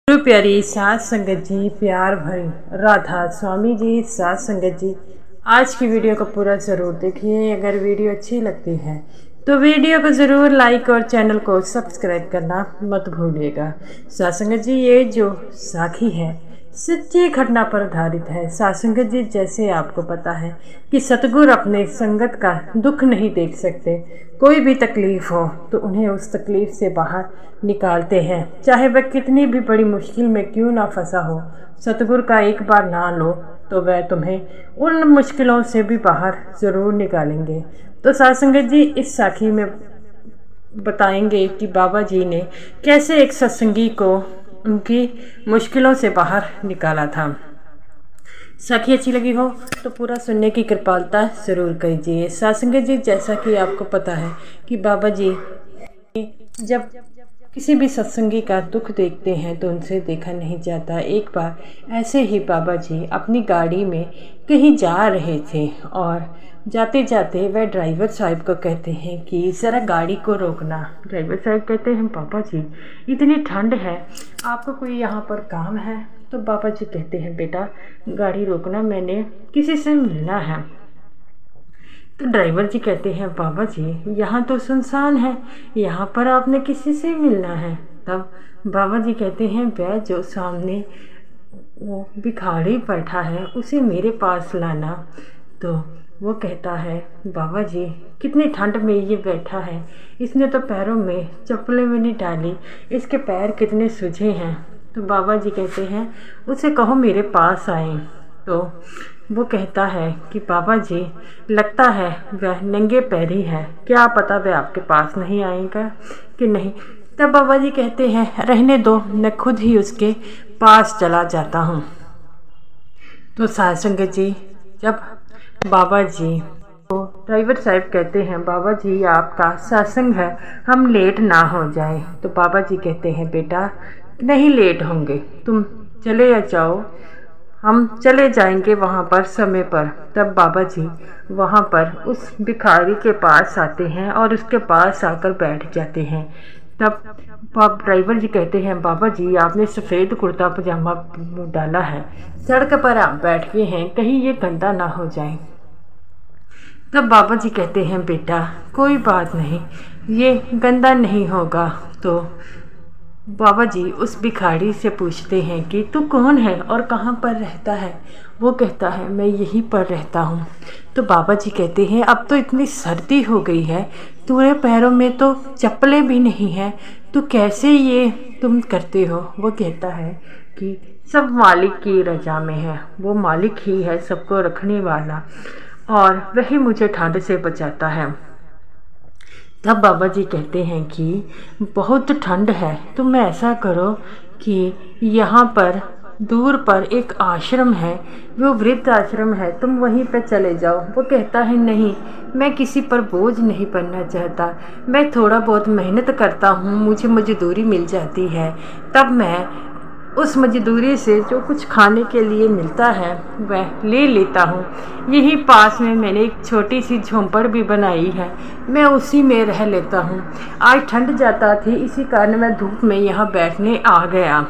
गुरु प्यारी साध संगत जी, प्यार भरी राधा स्वामी जी, साध संगत जी, आज की वीडियो को पूरा ज़रूर देखिए। अगर वीडियो अच्छी लगती है तो वीडियो को ज़रूर लाइक और चैनल को सब्सक्राइब करना मत भूलिएगा। साध संगत जी, ये जो साखी है सच्ची घटना पर आधारित है। साध संगत जी, जैसे आपको पता है कि सतगुरु अपने संगत का दुख नहीं देख सकते। कोई भी तकलीफ़ हो तो उन्हें उस तकलीफ़ से बाहर निकालते हैं, चाहे वह कितनी भी बड़ी मुश्किल में क्यों ना फंसा हो। सतगुरु का एक बार नाम लो तो वह तुम्हें उन मुश्किलों से भी बाहर ज़रूर निकालेंगे। तो साध संगत जी, इस साखी में बताएंगे कि बाबा जी ने कैसे एक सत्संगी को उनकी मुश्किलों से बाहर निकाला था। साखी अच्छी लगी हो तो पूरा सुनने की कृपालता ज़रूर कीजिए। साध संगत जी, जैसा कि आपको पता है कि बाबा जी जब किसी भी सत्संगी का दुख देखते हैं तो उनसे देखा नहीं जाता। एक बार ऐसे ही बाबा जी अपनी गाड़ी में कहीं जा रहे थे और जाते जाते वह ड्राइवर साहब को कहते हैं कि ज़रा गाड़ी को रोकना। ड्राइवर साहब कहते हैं, बाबा जी इतनी ठंड है, आपको कोई यहाँ पर काम है? तो बाबा जी कहते हैं, बेटा गाड़ी रोकना, मैंने किसी से मिलना है। तो ड्राइवर जी कहते हैं, बाबा जी यहाँ तो सुनसान है, यहाँ पर आपने किसी से मिलना है? तब बाबा जी कहते हैं, वह जो सामने वो भिखारी बैठा है उसे मेरे पास लाना। तो वो कहता है, बाबा जी कितनी ठंड में ये बैठा है, इसने तो पैरों में चप्पलें भी नहीं डाली, इसके पैर कितने सूजे हैं। तो बाबा जी कहते हैं, उसे कहो मेरे पास आए। तो वो कहता है कि बाबा जी लगता है वह नंगे पैरी है, क्या पता वह आपके पास नहीं आएगा कि नहीं। तब बाबा जी कहते हैं, रहने दो, मैं खुद ही उसके पास चला जाता हूँ। तो साध संगत जी, जब बाबा जी तो ड्राइवर साहब कहते हैं, बाबा जी आपका सत्संग है, हम लेट ना हो जाए। तो बाबा जी कहते हैं, बेटा नहीं लेट होंगे, तुम चले जाओ, हम चले जाएंगे वहाँ पर समय पर। तब बाबा जी वहाँ पर उस भिखारी के पास आते हैं और उसके पास आकर बैठ जाते हैं। तब ड्राइवर जी कहते हैं, बाबा जी आपने सफ़ेद कुर्ता पजामा डाला है, सड़क पर आप बैठ गए हैं, कहीं ये गंदा ना हो जाए। तब बाबा जी कहते हैं, बेटा कोई बात नहीं, ये गंदा नहीं होगा। तो बाबा जी उस भिखारी से पूछते हैं कि तू कौन है और कहाँ पर रहता है? वो कहता है, मैं यहीं पर रहता हूँ। तो बाबा जी कहते हैं, अब तो इतनी सर्दी हो गई है, तुम्हारे पैरों में तो चप्पलें भी नहीं हैं, तो कैसे ये तुम करते हो? वो कहता है कि सब मालिक की रजा में है, वो मालिक ही है सबको रखने वाला और वही मुझे ठंड से बचाता है। तब बाबा जी कहते हैं कि बहुत ठंड है, तुम ऐसा करो कि यहाँ पर दूर पर एक आश्रम है, वो वृद्ध आश्रम है, तुम वहीं पे चले जाओ। वो कहता है, नहीं, मैं किसी पर बोझ नहीं बनना चाहता, मैं थोड़ा बहुत मेहनत करता हूँ, मुझे मजदूरी मिल जाती है, तब मैं उस मजदूरी से जो कुछ खाने के लिए मिलता है वह ले लेता हूँ। यहीं पास में मैंने एक छोटी सी झोंपड़ भी बनाई है, मैं उसी में रह लेता हूँ। आज ठंड जाता थी, इसी कारण मैं धूप में यहाँ बैठने आ गया।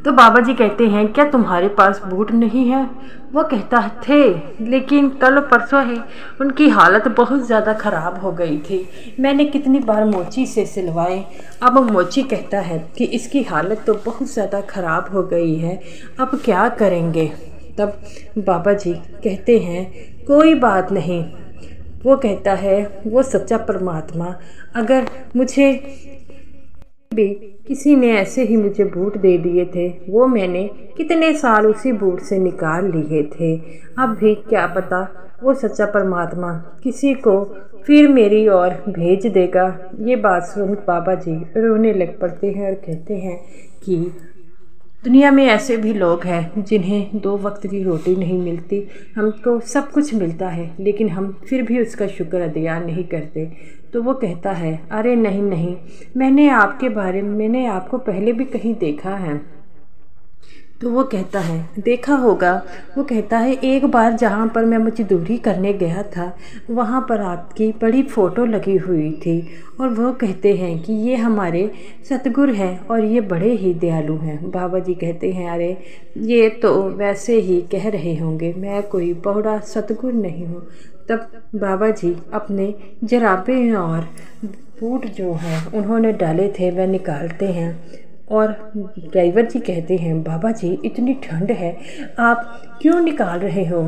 तो बाबा जी कहते हैं, क्या तुम्हारे पास बूट नहीं है? वो कहता है, थे, लेकिन कल परसों है उनकी हालत बहुत ज़्यादा ख़राब हो गई थी, मैंने कितनी बार मोची से सिलवाए। अब मोची कहता है कि इसकी हालत तो बहुत ज़्यादा ख़राब हो गई है, अब क्या करेंगे? तब बाबा जी कहते हैं, कोई बात नहीं। वो कहता है, वो सच्चा परमात्मा, अगर मुझे भी किसी ने ऐसे ही मुझे बूट दे दिए थे, वो मैंने कितने साल उसी बूट से निकाल लिए थे, अब भी क्या पता वो सच्चा परमात्मा किसी को फिर मेरी ओर भेज देगा। ये बात सुन बाबा जी रोने लग पड़ते हैं और कहते हैं कि दुनिया में ऐसे भी लोग हैं जिन्हें 2 वक्त की रोटी नहीं मिलती, हमको सब कुछ मिलता है लेकिन हम फिर भी उसका शुक्र अदा नहीं करते। तो वो कहता है, अरे नहीं नहीं, मैंने आपको पहले भी कहीं देखा है। तो वो कहता है देखा होगा, वो कहता है एक बार जहाँ पर मैं मजदूरी करने गया था वहाँ पर आपकी बड़ी फ़ोटो लगी हुई थी, और वो कहते हैं कि ये हमारे सतगुरु हैं और ये बड़े ही दयालु हैं। बाबा जी कहते हैं अरे ये तो वैसे ही कह रहे होंगे, मैं कोई बड़ा सतगुरु नहीं हूँ। तब बाबा जी अपने जराबे और बूट जो हैं उन्होंने डाले थे वह निकालते हैं, और ड्राइवर जी कहते हैं बाबा जी इतनी ठंड है, आप क्यों निकाल रहे हो।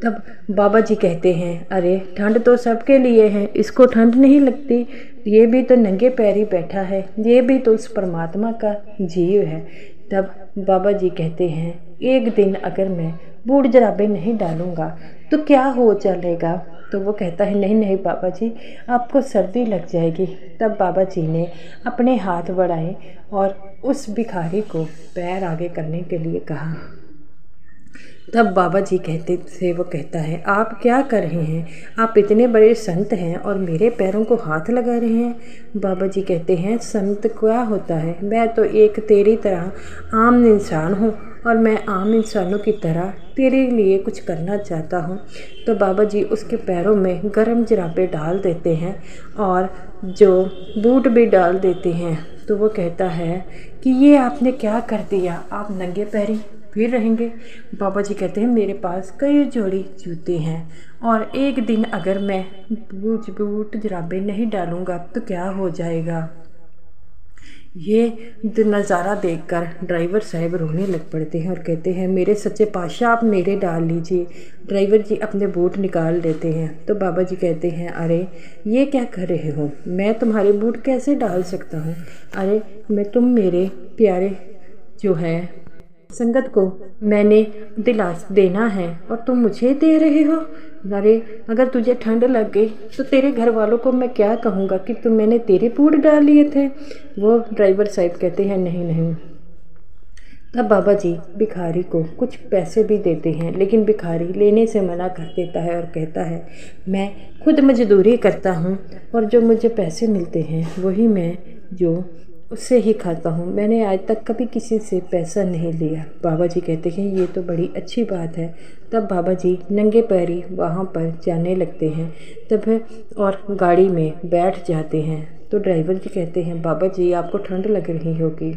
तब बाबा जी कहते हैं अरे ठंड तो सबके लिए है, इसको ठंड नहीं लगती, ये भी तो नंगे पैरी बैठा है, ये भी तो उस परमात्मा का जीव है। तब बाबा जी कहते हैं एक दिन अगर मैं बूट जराबे नहीं डालूँगा तो क्या हो चलेगा। तो वो कहता है नहीं नहीं बाबा जी, आपको सर्दी लग जाएगी। तब बाबा जी ने अपने हाथ बढ़ाए और उस भिखारी को पैर आगे करने के लिए कहा। तब बाबा जी कहते थे, वो कहता है आप क्या कर रहे हैं, आप इतने बड़े संत हैं और मेरे पैरों को हाथ लगा रहे हैं। बाबा जी कहते हैं संत क्या होता है, मैं तो एक तेरी तरह आम इंसान हूँ और मैं आम इंसानों की तरह तेरे लिए कुछ करना चाहता हूँ। तो बाबा जी उसके पैरों में गर्म जराबे डाल देते हैं और जो बूट भी डाल देते हैं। तो वो कहता है कि ये आपने क्या कर दिया, आप नंगे पैरी फिर रहेंगे। बाबा जी कहते हैं मेरे पास कई जोड़ी जूते हैं और एक दिन अगर मैं बूट जराबे नहीं डालूँगा तो क्या हो जाएगा। ये नज़ारा देखकर ड्राइवर साहब रोने लग पड़ते हैं और कहते हैं मेरे सच्चे पातशाह आप मेरे डाल लीजिए। ड्राइवर जी अपने बूट निकाल लेते हैं। तो बाबा जी कहते हैं अरे ये क्या कर रहे हो, मैं तुम्हारे बूट कैसे डाल सकता हूँ। अरे मैं तुम मेरे प्यारे जो है संगत को मैंने दिलास देना है और तुम मुझे दे रहे हो। अरे अगर तुझे ठंड लग गई तो तेरे घर वालों को मैं क्या कहूँगा कि तुम मैंने तेरे बूट डाल लिए थे। वो ड्राइवर साहब कहते हैं नहीं नहीं। तब बाबा जी भिखारी को कुछ पैसे भी देते हैं, लेकिन भिखारी लेने से मना कर देता है और कहता है मैं खुद मजदूरी करता हूँ और जो मुझे पैसे मिलते हैं वही मैं जो उससे ही खाता हूँ, मैंने आज तक कभी किसी से पैसा नहीं लिया। बाबा जी कहते हैं ये तो बड़ी अच्छी बात है। तब बाबा जी नंगे पैरी वहाँ पर जाने लगते हैं तब और गाड़ी में बैठ जाते हैं। तो ड्राइवर जी कहते हैं बाबा जी आपको ठंड लग रही होगी।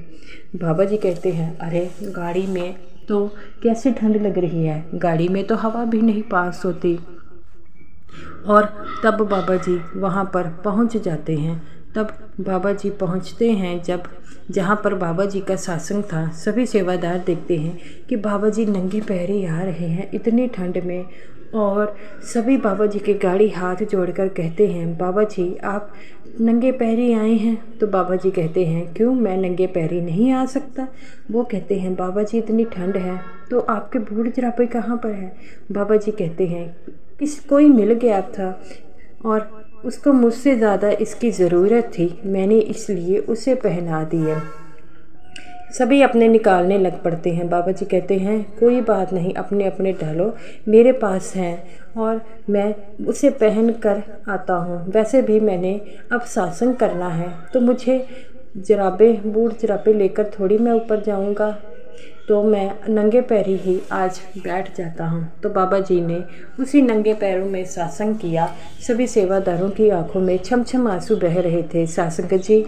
बाबा जी कहते हैं अरे गाड़ी में तो कैसे ठंड लग रही है, गाड़ी में तो हवा भी नहीं पास होती। और तब बाबा जी वहाँ पर पहुँच जाते हैं। तब बाबा जी पहुँचते हैं जब जहाँ पर बाबा जी का सत्संग था, सभी सेवादार देखते हैं कि बाबा जी नंगे पैरी आ रहे हैं इतनी ठंड में, और सभी बाबा जी की गाड़ी हाथ जोड़कर कहते हैं बाबा जी आप नंगे पैरी आए हैं। तो बाबा जी कहते हैं क्यों, मैं नंगे पैरी नहीं आ सकता। वो कहते हैं बाबा जी इतनी ठंड है तो आपके बूट जराबे कहाँ पर है। बाबा जी कहते हैं कोई मिल गया था और उसको मुझसे ज़्यादा इसकी ज़रूरत थी, मैंने इसलिए उसे पहना दिए। सभी अपने निकालने लग पड़ते हैं। बाबा जी कहते हैं कोई बात नहीं, अपने अपने डालो, मेरे पास हैं और मैं उसे पहन कर आता हूँ। वैसे भी मैंने अब सत्संग करना है तो मुझे बूट जराबे लेकर थोड़ी मैं ऊपर जाऊँगा, तो मैं नंगे पैरी ही आज बैठ जाता हूँ। तो बाबा जी ने उसी नंगे पैरों में सत्संग किया। सभी सेवादारों की आंखों में छम छम आंसू बह रहे थे। सत्संग जी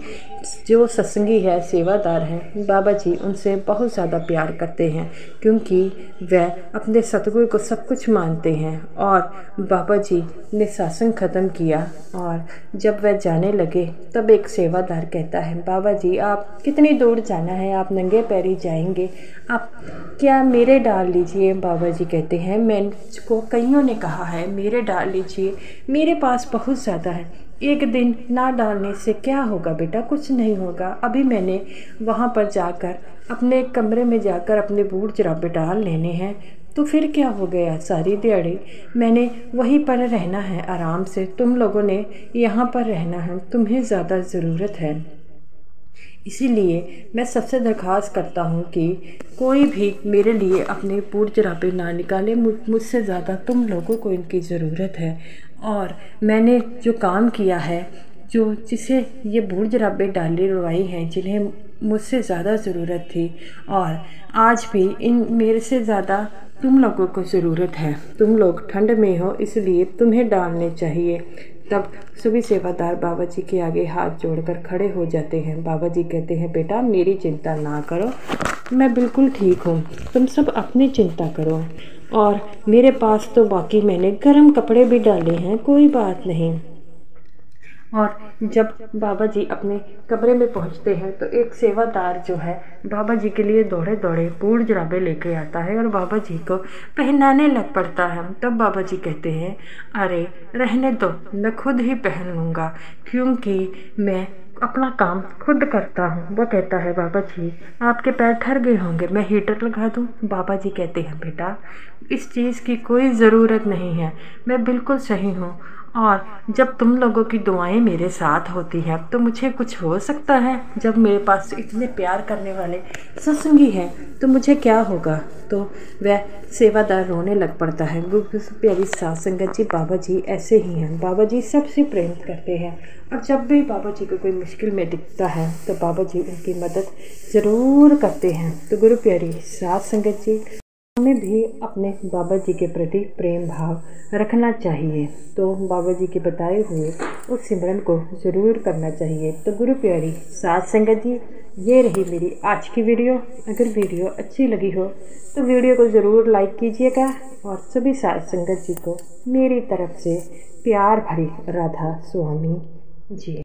जो सत्संगी है, सेवादार हैं, बाबा जी उनसे बहुत ज़्यादा प्यार करते हैं क्योंकि वह अपने सतगुरु को सब कुछ मानते हैं। और बाबा जी ने सत्संग ख़त्म किया और जब वह जाने लगे तब एक सेवादार कहता है बाबा जी आप कितनी दूर जाना है, आप नंगे पैरी जाएंगे, आप क्या मेरे डाल लीजिए। बाबा जी कहते हैं मुझको कईयों ने कहा है मेरे डाल लीजिए, मेरे पास बहुत ज़्यादा है, एक दिन ना डालने से क्या होगा बेटा, कुछ नहीं होगा। अभी मैंने वहाँ पर जाकर अपने कमरे में जाकर अपने बूट जराबे डाल लेने हैं तो फिर क्या हो गया, सारी दिहाड़ी मैंने वहीं पर रहना है आराम से, तुम लोगों ने यहाँ पर रहना है, तुम्हें ज़्यादा ज़रूरत है। इसीलिए मैं सबसे दरख्वास्त करता हूँ कि कोई भी मेरे लिए अपने बूट जराबे ना निकाले, मुझसे ज़्यादा तुम लोगों को इनकी ज़रूरत है। और मैंने जो काम किया है, जिसे ये बूट जराबे डाले रुवाई हैं, जिन्हें मुझसे ज़्यादा ज़रूरत थी और आज भी इन मेरे से ज़्यादा तुम लोगों को ज़रूरत है। तुम लोग ठंड में हो इसलिए तुम्हें डालने चाहिए। तब सभी सेवादार बाबा जी के आगे हाथ जोड़कर खड़े हो जाते हैं। बाबा जी कहते हैं, बेटा मेरी चिंता ना करो, मैं बिल्कुल ठीक हूँ, तुम सब अपनी चिंता करो। और मेरे पास तो बाकी मैंने गर्म कपड़े भी डाले हैं, कोई बात नहीं। और जब बाबा जी अपने कमरे में पहुंचते हैं तो एक सेवादार जो है बाबा जी के लिए दौड़े दौड़े बूढ़ जुराबे लेके आता है और बाबा जी को पहनाने लग पड़ता है। तब बाबा जी कहते हैं, अरे रहने दो, मैं खुद ही पहन लूँगा क्योंकि मैं अपना काम खुद करता हूँ। वो कहता है, बाबा जी आपके पैर ठर गए होंगे, मैं हीटर लगा दूँ। बाबा जी कहते हैं, बेटा इस चीज़ की कोई ज़रूरत नहीं है, मैं बिल्कुल सही हूँ और जब तुम लोगों की दुआएं मेरे साथ होती हैं तो मुझे कुछ हो सकता है। जब मेरे पास इतने प्यार करने वाले सत्संगी हैं तो मुझे क्या होगा। तो वह सेवादार रोने लग पड़ता है। गुरु प्यारी साध संगत जी, बाबा जी ऐसे ही हैं। बाबा जी सबसे प्रेम करते हैं और जब भी बाबा जी को कोई मुश्किल में दिखता है तो बाबा जी उनकी मदद ज़रूर करते हैं। तो गुरु प्यारी साध संगत जी, हमें भी अपने बाबा जी के प्रति प्रेम भाव रखना चाहिए। तो बाबा जी के बताए हुए उस सिमरन को ज़रूर करना चाहिए। तो गुरु प्यारी साध संगत जी, ये रही मेरी आज की वीडियो। अगर वीडियो अच्छी लगी हो तो वीडियो को ज़रूर लाइक कीजिएगा और सभी साध संगत जी को मेरी तरफ से प्यार भरी राधा स्वामी जी।